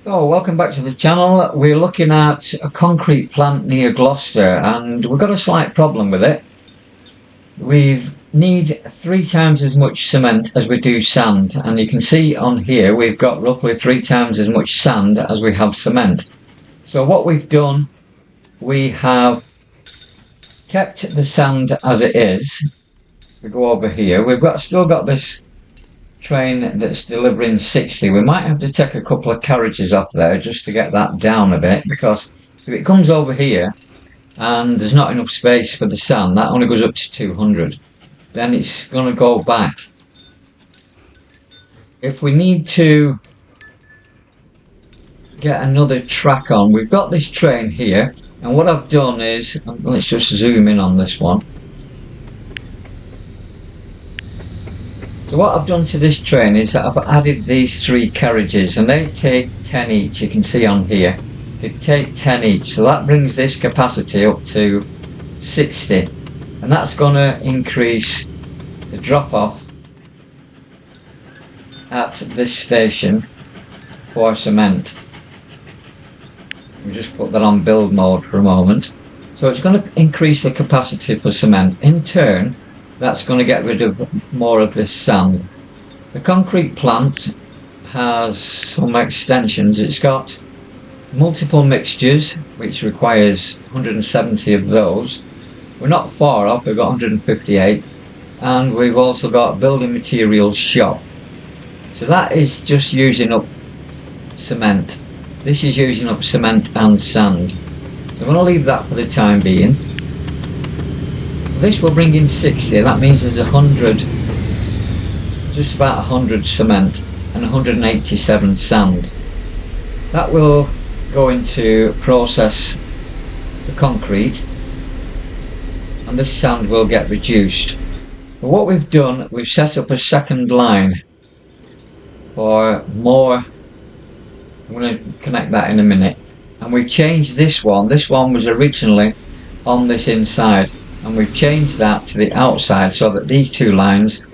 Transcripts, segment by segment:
So, welcome back to the channel. We're looking at a concrete plant near Gloucester, and we've got a slight problem with it. We need 3 times as much cement as we do sand, and you can see on here we've got roughly 3 times as much sand as we have cement. So what we've done, we have kept the sand as it is. We go over here. Still got this train that's delivering 60. We might have to take a couple of carriages off there just to get that down a bit, because if it comes over here and there's not enough space for the sand, that only goes up to 200, then it's going to go back. If we need to get another track on, we've got this train here, and what I've done is, let's just zoom in on this one. So what I've done to this train is that I've added these 3 carriages, and they take 10 each. You can see on here they take 10 each, so that brings this capacity up to 60, and that's going to increase the drop off at this station for cement. We just put that on build mode for a moment. So it's going to increase the capacity for cement. In turn, that's going to get rid of more of this sand. The concrete plant has some extensions. It's got multiple mixtures, which requires 170 of those. We're not far off, we've got 158, and we've also got building materials shop. So that is just using up cement. This is using up cement and sand. So I'm going to leave that for the time being. This will bring in 60, that means there's 100, just about 100 cement and 187 sand. That will go into process the concrete, and this sand will get reduced. But what we've done, we've set up a second line for more. I'm going to connect that in a minute. And we've changed this one. This one was originally on this inside, and we've changed that to the outside so that these 2 lines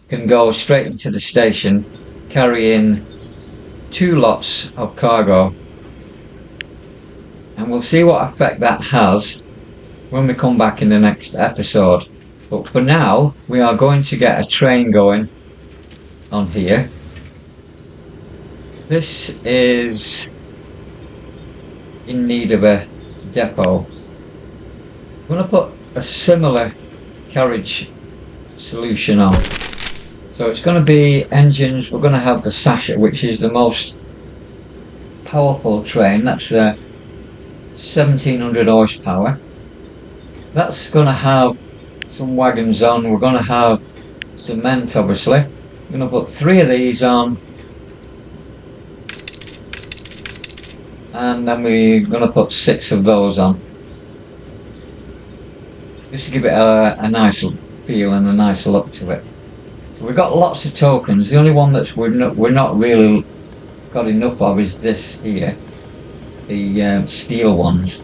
can go straight into the station, carrying 2 lots of cargo. And we'll see what effect that has when we come back in the next episode. But for now, we are going to get a train going on here. This is in need of a depot. I'm going to put a similar carriage solution on. So it's going to be engines. We're going to have the Sasha, which is the most powerful train. That's 1700 horsepower. That's going to have some wagons on. We're going to have cement, obviously. I'm going to put 3 of these on, and then we're going to put 6 of those on, just to give it a nice feel and a nice look to it. So we've got lots of tokens. The only one that we're not really got enough of is this here, the steel ones.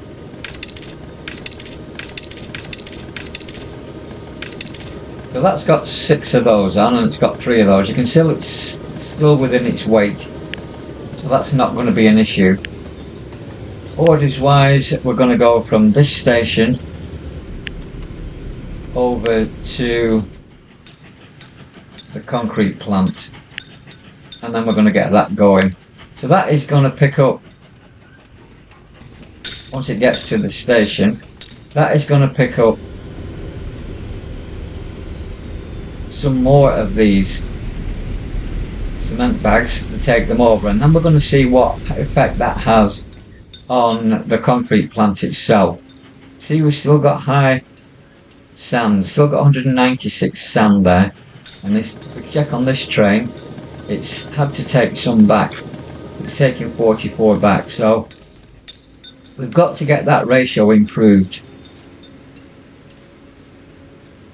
So that's got 6 of those on, and it's got 3 of those. You can see it's still within its weight, so that's not going to be an issue. Orders wise, we're going to go from this station over to the concrete plant, and then we're going to get that going. So that is going to pick up, once it gets to the station, that is going to pick up some more of these cement bags and take them over, and then we're going to see what effect that has on the concrete plant itself. See, we've still got high sand, still got 196 sand there, and this, if we check on this train, it's had to take some back. It's taking 44 back, so we've got to get that ratio improved.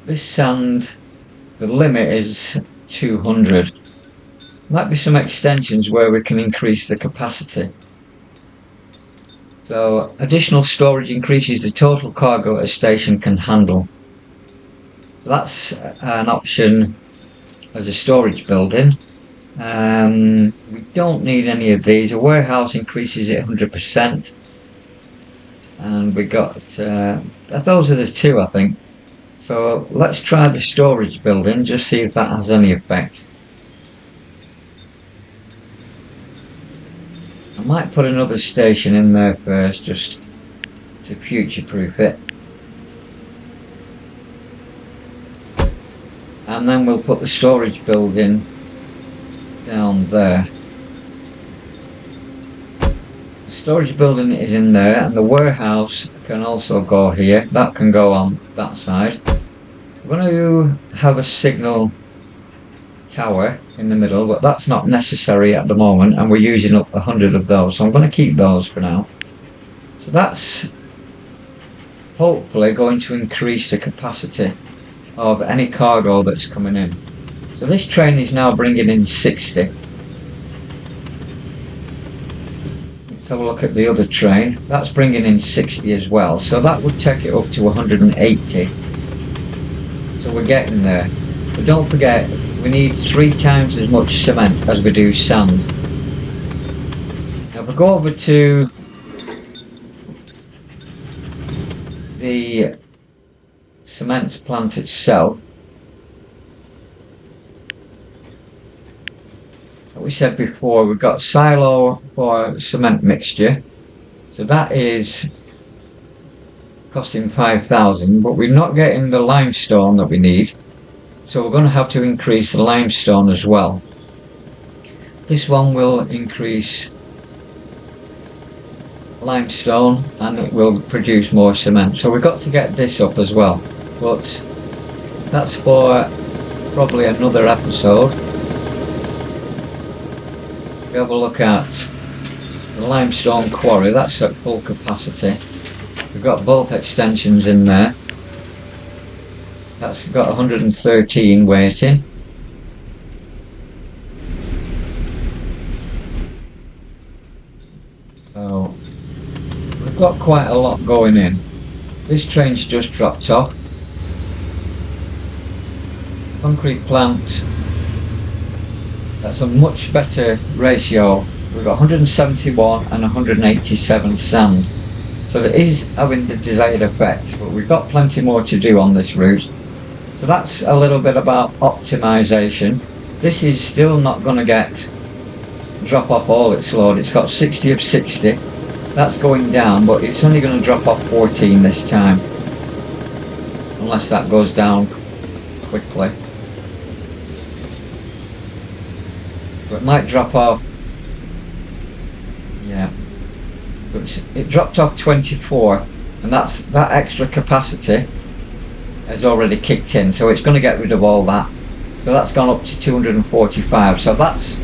This sand, the limit is 200. Might be some extensions where we can increase the capacity. So additional storage increases the total cargo a station can handle. So that's an option as a storage building. We don't need any of these. A warehouse increases it 100%. And we got, those are the two, I think. So let's try the storage building, just see if that has any effect. I might put another station in there first, just to future-proof it. And then we'll put the storage building down there. The storage building is in there, and the warehouse can also go here. That can go on that side. We're going to have a signal tower in the middle, but that's not necessary at the moment, and we're using up 100 of those, so I'm going to keep those for now. So that's hopefully going to increase the capacity of any cargo that's coming in. So this train is now bringing in 60. Let's have a look at the other train. That's bringing in 60 as well, so that would take it up to 180. So we're getting there. But don't forget, we need 3 times as much cement as we do sand. Now if we go over to the cement plant itself, like we said before, we've got silo for cement mixture, so that is costing 5,000, but we're not getting the limestone that we need, so we're going to have to increase the limestone as well. This one will increase limestone and it will produce more cement, so we've got to get this up as well, but that's for probably another episode. We have a look at the limestone quarry. That's at full capacity. We've got both extensions in there. That's got 113 waiting. So we've got quite a lot going in. This train's just dropped off. Concrete plant. That's a much better ratio. We've got 171 and 187 sand. So it is having the desired effect, but we've got plenty more to do on this route. So that's a little bit about optimization. This is still not going to drop off all its load. It's got 60 of 60. That's going down, but it's only going to drop off 14 this time. Unless that goes down quickly. But it might drop off. Yeah. But it dropped off 24, and that extra capacity has already kicked in, so it's going to get rid of all that. So that's gone up to 245. So that's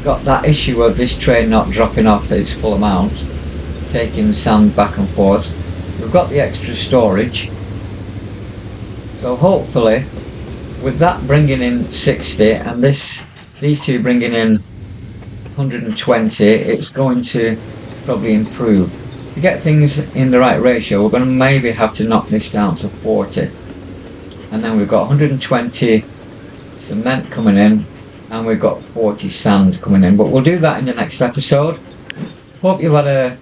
got that issue of this train not dropping off its full amount, taking sand back and forth. We've got the extra storage. So hopefully, with that bringing in 60 and these two bringing in 120, it's going to probably improve. To get things in the right ratio, we're going to maybe have to knock this down to 40. And then we've got 120 cement coming in, and we've got 40 sand coming in. But we'll do that in the next episode. Hope you've had a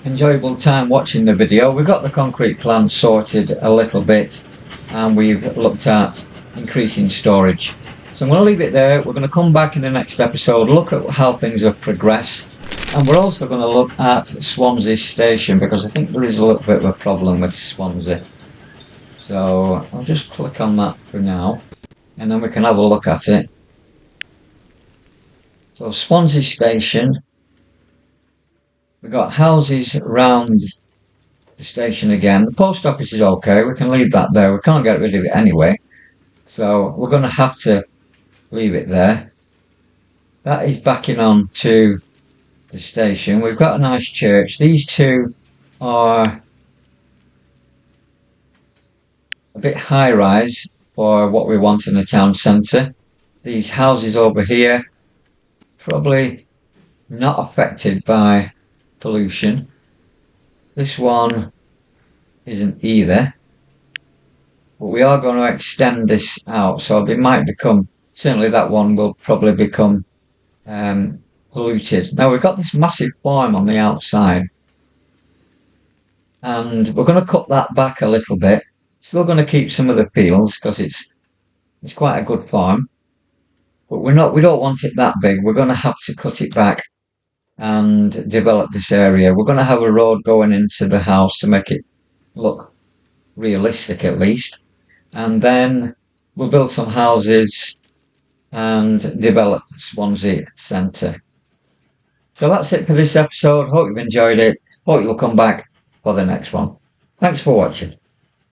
enjoyable time watching the video. We've got the concrete plant sorted a little bit, and we've looked at increasing storage. So I'm going to leave it there. We're going to come back in the next episode, look at how things have progressed, and we're also going to look at Swansea Station, because I think there is a little bit of a problem with Swansea. So I'll just click on that for now, and then we can have a look at it. So Swansea Station, we've got houses around the station again. The post office is okay, we can leave that there. We can't get rid of it anyway, so we're going to have to leave it there. That is backing on to the station. We've got a nice church. These two are a bit high rise for what we want in the town centre. These houses over here probably not affected by pollution. This one isn't either. but we are going to extend this out, so it might become, certainly that one will probably become polluted. Now we've got this massive farm on the outside, and we're going to cut that back a little bit. Still going to keep some of the fields because it's quite a good farm, but we don't want it that big. We're going to have to cut it back and develop this area. We're going to have a road going into the house to make it look realistic at least, and then we'll build some houses and develop Swansea Centre. So that's it for this episode. Hope you've enjoyed it. Hope you'll come back for the next one. Thanks for watching.